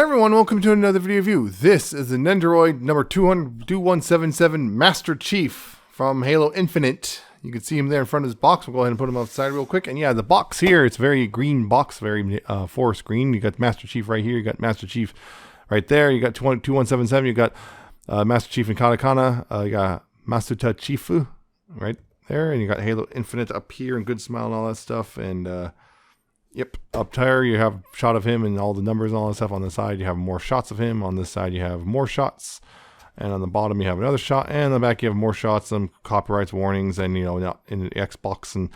everyone, welcome to another video review. This is the Nendoroid number 2177 Master Chief from Halo Infinite. You can see him there in front of his box. We'll go ahead and put him outside real quick. And yeah, the box here, it's very green box, very forest green. You got Master Chief right here. You got Master Chief right there. You got 2177. You got Master Chief in Katakana. You got Masuta Chifu right there. And you got Halo Infinite up here and Good Smile and all that stuff. And yep, up here you have a shot of him and all the numbers and all that stuff. On the side you have more shots of him. On this side you have more shots. And on the bottom you have another shot. And on the back you have more shots, some copyrights warnings, and not in the Xbox, and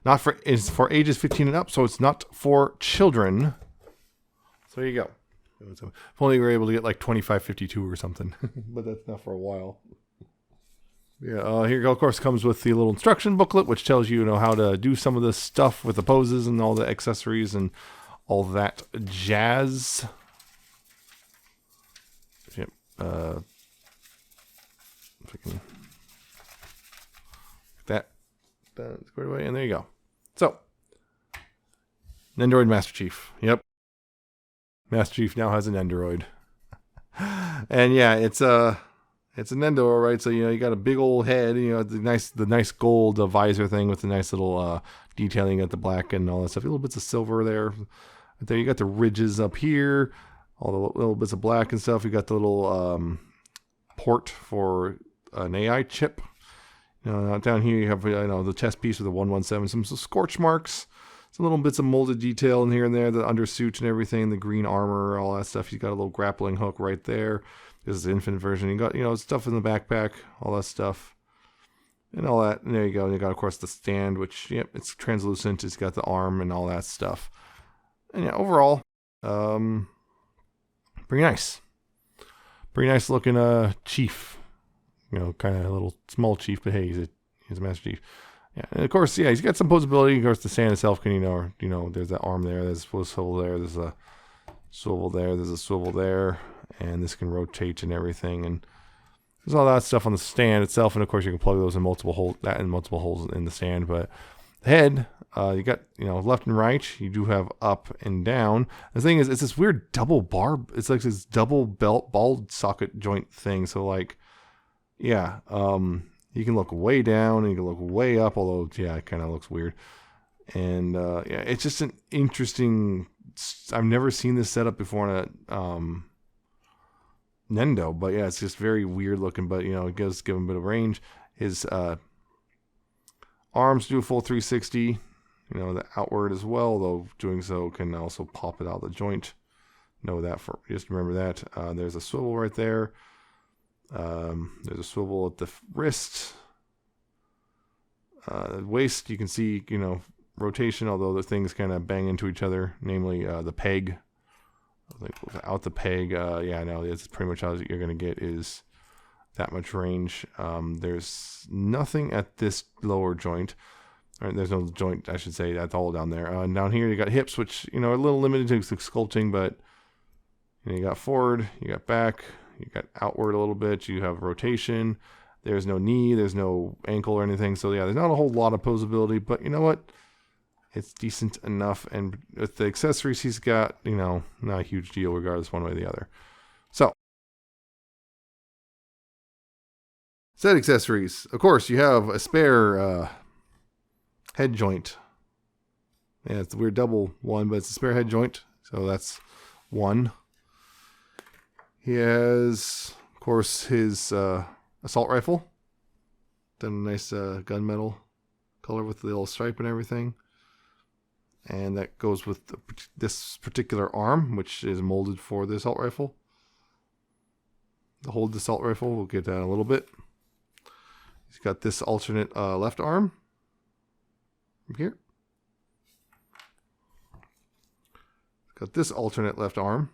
not for, it's for ages 15 and up, so it's not for children. So there you go. If only we were able to get like 2552 or something. But that's not for a while. Yeah, here, of course, comes with the little instruction booklet, which tells you, how to do some of this stuff with the poses and all the accessories and all that jazz. Yep. If I can get that squared away, and there you go. So, Nendoroid Master Chief. Yep. Master Chief now has an Nendoroid. And yeah, it's a Nendoroid, right? So you got a big old head, the nice gold visor thing with the nice little detailing at the black and all that stuff. Little bits of silver there. There you got the ridges up here, all the little bits of black and stuff. You got the little port for an AI chip. Down here you have the chest piece with the 117, some scorch marks, some little bits of molded detail in here and there, the undersuit and everything, the green armor, all that stuff. You got a little grappling hook right there. This is the Infinite version. You got, stuff in the backpack, all that stuff, and all that. And there you go. And you got, of course, the stand, which, yep, it's translucent. It's got the arm and all that stuff. And yeah, overall, pretty nice. Pretty nice looking chief. Kind of a little small chief, but hey, he's a Master Chief. Yeah, and of course, yeah, he's got some posability. Of course, the stand itself can, there's that arm there. There's a swivel there. There's a swivel there. There's a swivel there. And this can rotate and everything, and there's all that stuff on the stand itself. And of course, you can plug those in multiple holes, in the stand. But the head, you got left and right. You do have up and down. The thing is, it's this weird double barb. It's like this double ball socket joint thing. So like, yeah, you can look way down and you can look way up. Although, yeah, it kind of looks weird. And yeah, it's just an interesting. I've never seen this setup before in a Nendo, but yeah, it's just very weird looking, but it does give him a bit of range. His arms do a full 360, the outward as well, though doing so can also pop it out of the joint. Know that, just remember that. There's a swivel right there. There's a swivel at the wrist. The waist, you can see, rotation, although the things kind of bang into each other, namely the peg. Without the peg, yeah, no, it's pretty much how you're going to get is that much range. There's nothing at this lower joint. Or there's no joint, I should say. That's all down there. Down here, you got hips, which, are a little limited to sculpting, but you got forward, you got back, you got outward a little bit, you have rotation. There's no knee, there's no ankle or anything. So, yeah, there's not a whole lot of posability, but you know what? It's decent enough, and with the accessories he's got, not a huge deal regardless one way or the other. So, set accessories. Of course, you have a spare head joint. Yeah, it's a weird double one, but it's a spare head joint, so that's one. He has, of course, his assault rifle. Done a nice gunmetal color with the little stripe and everything. And that goes with this particular arm, which is molded for the assault rifle. To hold the assault rifle, we'll get that in a little bit. He's got this alternate left arm here. Got this alternate left arm.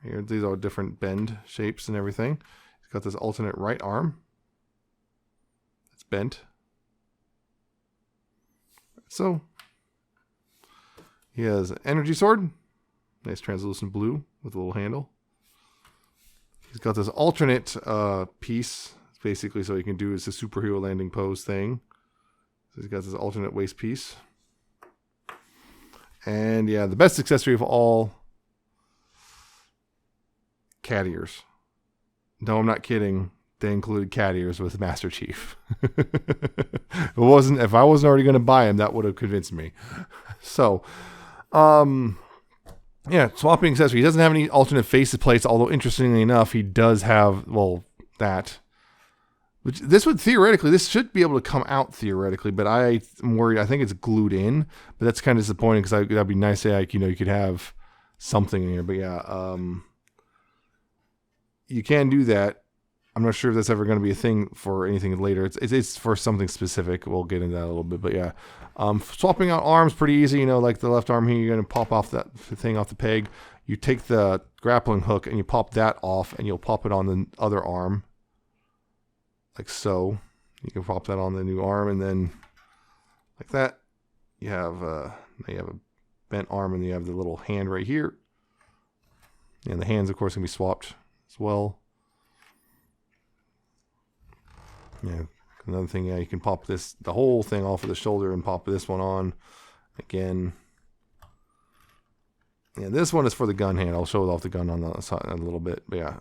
Here, these are different bend shapes and everything. He's got this alternate right arm. It's bent. So, he has an energy sword, nice translucent blue with a little handle. He's got this alternate piece, basically, so he can do his superhero landing pose thing. So he's got this alternate waist piece. And yeah, the best accessory of all, cat ears. No, I'm not kidding. They included cat ears with Master Chief. If I wasn't already going to buy him, that would have convinced me. So, yeah, swapping accessory. He doesn't have any alternate faces plates, although interestingly enough, he does have, well, that. Which this should be able to come out theoretically, but I'm worried. I think it's glued in, but that's kind of disappointing because that'd be nice to, like, you could have something in here. But yeah, you can do that. I'm not sure if that's ever going to be a thing for anything later. It's for something specific. We'll get into that a little bit, but yeah, swapping out arms pretty easy. Like the left arm here, you're going to pop off that thing off the peg. You take the grappling hook and you pop that off, and you'll pop it on the other arm. Like so. You can pop that on the new arm, and then like that, you have a bent arm, and you have the little hand right here. And the hands, of course, can be swapped as well. Yeah, another thing, yeah, you can pop the whole thing off of the shoulder and pop this one on again. Yeah, this one is for the gun hand. I'll show it off the gun on the side in a little bit. But yeah,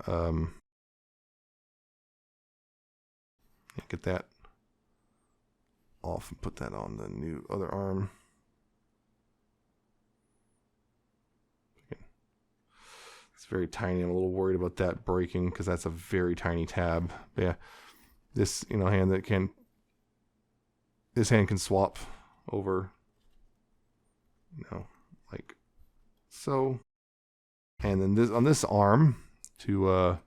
get that off and put that on the new other arm. It's very tiny. I'm a little worried about that breaking because that's a very tiny tab. But yeah, this hand this hand can swap over, like so. And then this on this arm to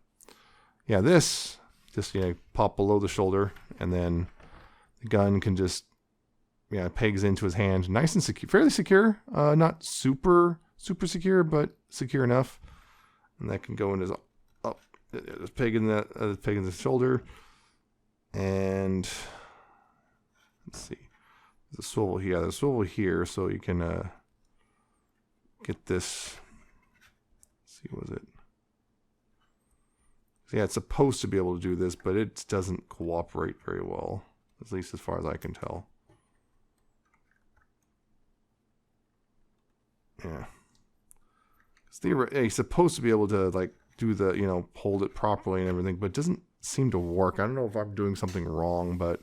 this just pop below the shoulder, and then the gun can just pegs into his hand, nice and secure, fairly secure, not super secure, but secure enough. And that can go in his there's peg in that peg in the shoulder, and let's see, there's a swivel here. There's a swivel here, so you can get this. Let's see, was it? Yeah, it's supposed to be able to do this, but it doesn't cooperate very well, at least as far as I can tell. Yeah. He's supposed to be able to, like, do the, hold it properly and everything, but it doesn't seem to work. I don't know if I'm doing something wrong, but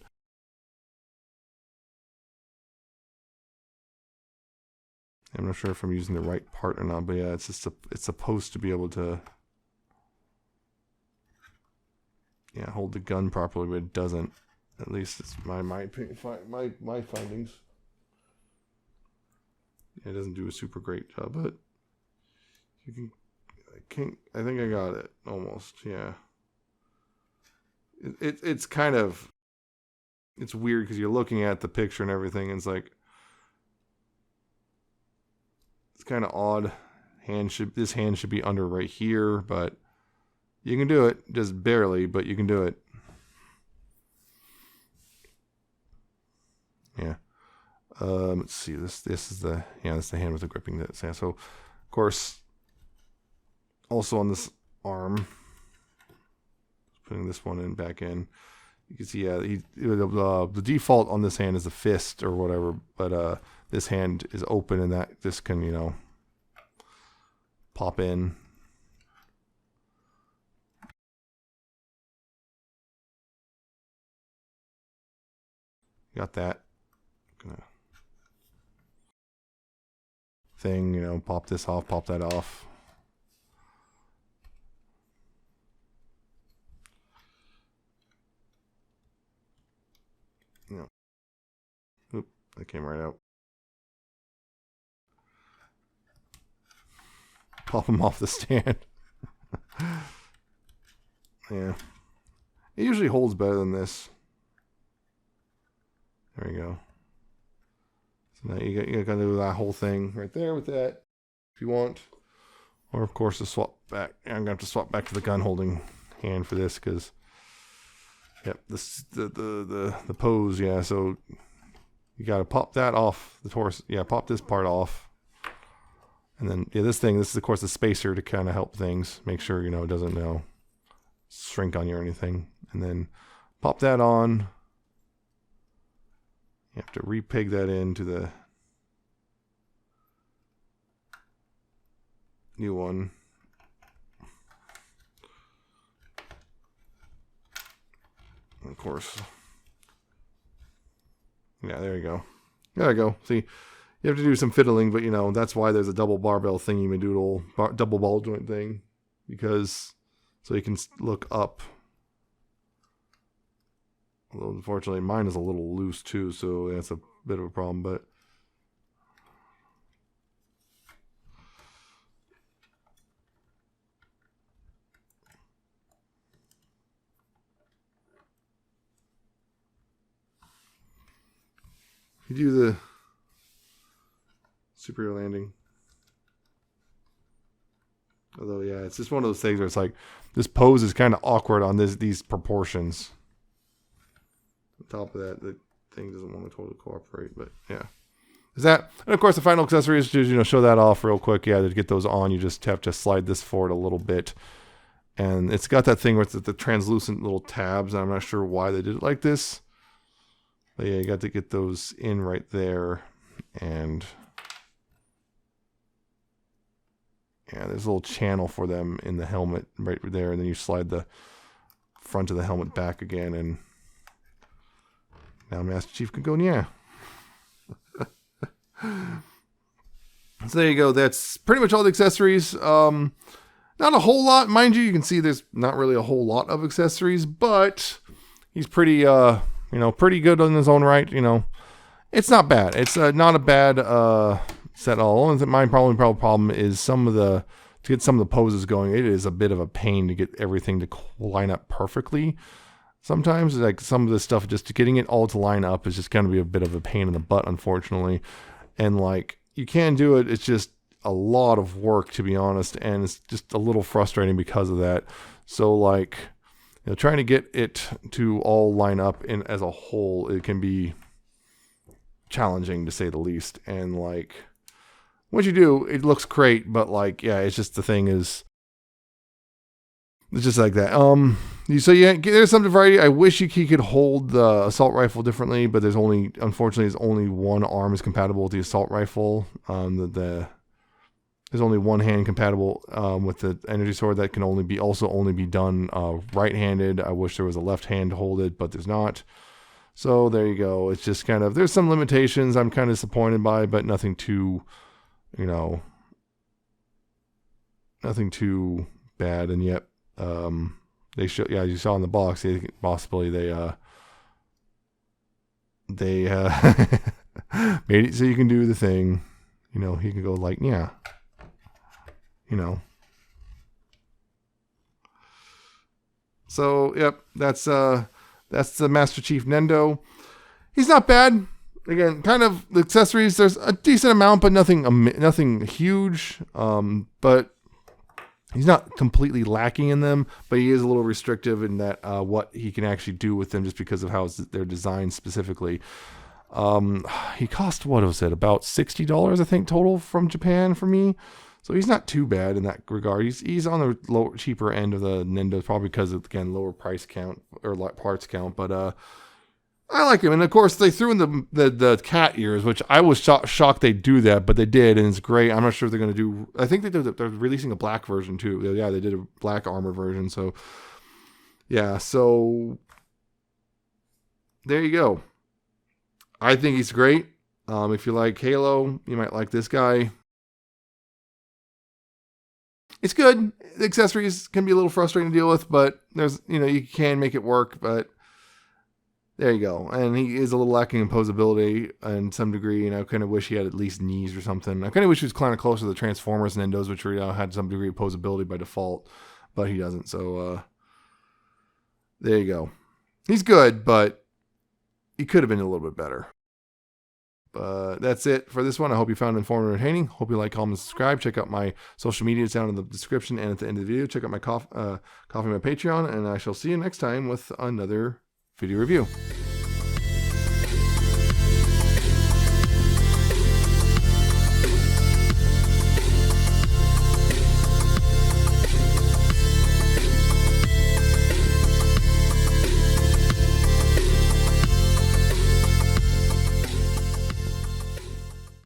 I'm not sure if I'm using the right part or not. But yeah, it's supposed to be able to hold the gun properly, but it doesn't. At least it's my findings. It doesn't do a super great job, but I think I got it almost. Yeah. It's kind of, it's weird because you're looking at the picture and everything, and it's like, it's kind of odd. This hand should be under right here, but you can do it, just barely, but you can do it. Yeah. Let's see. This is the that's the hand with the gripping. So of course, also on this arm, putting this one back in, you can see the default on this hand is a fist or whatever, but this hand is open, and that this can pop in. Got that thing, pop this off, pop that off. Oop, that came right out. Pop them off the stand. Yeah. It usually holds better than this. There you go. So now you got to do that whole thing right there with that, if you want. Or of course to swap back. I'm gonna have to swap back to the gun holding hand for this because, this the pose. Yeah, so you got to pop that off the torso. Yeah, pop this part off, and then this is of course the spacer to kind of help things. Make sure it doesn't shrink on you or anything, and then pop that on. You have to repeg that into the new one. Of course. Yeah, there you go. There you go. See, you have to do some fiddling, but you know, that's why there's a double barbell thingy-madoodle, double ball joint thing. Because, so you can look up. Although, unfortunately, mine is a little loose too, so that's a bit of a problem, but. You do the superior landing. Although, yeah, it's just one of those things where it's like, this pose is kind of awkward on these proportions. On top of that, the thing doesn't want to totally cooperate, but yeah. Is that, and of course the final accessory is to, you know, show that off real quick. Yeah, to get those on, you just have to slide this forward a little bit. And it's got that thing with the translucent little tabs. I'm not sure why they did it like this. But yeah, you got to get those in right there. And yeah, there's a little channel for them in the helmet right there. And then you slide the front of the helmet back again. And now Master Chief can go, yeah. So there you go. That's pretty much all the accessories. Not a whole lot. Mind you, you can see there's not really a whole lot of accessories. But he's pretty... you know, pretty good in his own right. You know, it's not bad. It's not a bad set at all. And my problem is to get some of the poses going. It is a bit of a pain to get everything to line up perfectly. Sometimes, like some of this stuff, just getting it all to line up is just going to be a bit of a pain in the butt, unfortunately. And like, you can do it. It's just a lot of work, to be honest, and it's just a little frustrating because of that. So like, you know, trying to get it to all line up in as a whole, it can be challenging to say the least. And like, once you do, it looks great, but like, yeah, it's just the thing is, it's just like that. So yeah, there's some variety. I wish he could hold the assault rifle differently, but unfortunately, there's only one arm is compatible with the assault rifle. There's only one hand compatible with the energy sword that can only be done right-handed. I wish there was a left hand to hold it, but there's not. So there you go. It's just kind of, there's some limitations I'm kind of disappointed by, but nothing too, you know, nothing too bad. And yet, they show, yeah, as you saw in the box, they made it so you can do the thing. You know, he can go like, yeah. You know. So, yep, that's the Master Chief Nendo. He's not bad. Again, kind of the accessories, there's a decent amount, but nothing huge. But he's not completely lacking in them, but he is a little restrictive in that what he can actually do with them just because of how they're designed specifically. He cost, what was it, about $60, I think, total from Japan for me. So he's not too bad in that regard. He's on the cheaper end of the Nendo, probably because of, again, lower price count or parts count. But I like him. And of course, they threw in the cat ears, which I was shocked they do that, but they did, and it's great. I'm not sure if they're going to do. I think they're releasing a black version too. Yeah, they did a black armor version. So yeah, so there you go. I think he's great. If you like Halo, you might like this guy. It's good. The accessories can be a little frustrating to deal with, but there's, you can make it work, but there you go. And he is a little lacking in posability in some degree, I kind of wish he had at least knees or something. I kind of wish he was kind of closer to the Transformers and Nendos, which had some degree of posability by default, but he doesn't. So there you go. He's good, but he could have been a little bit better. But that's it for this one. I hope you found it informative and entertaining. Hope you like, comment, and subscribe. Check out my social media. It's down in the description and at the end of the video. Check out my coffee, my Patreon, and I shall see you next time with another video review.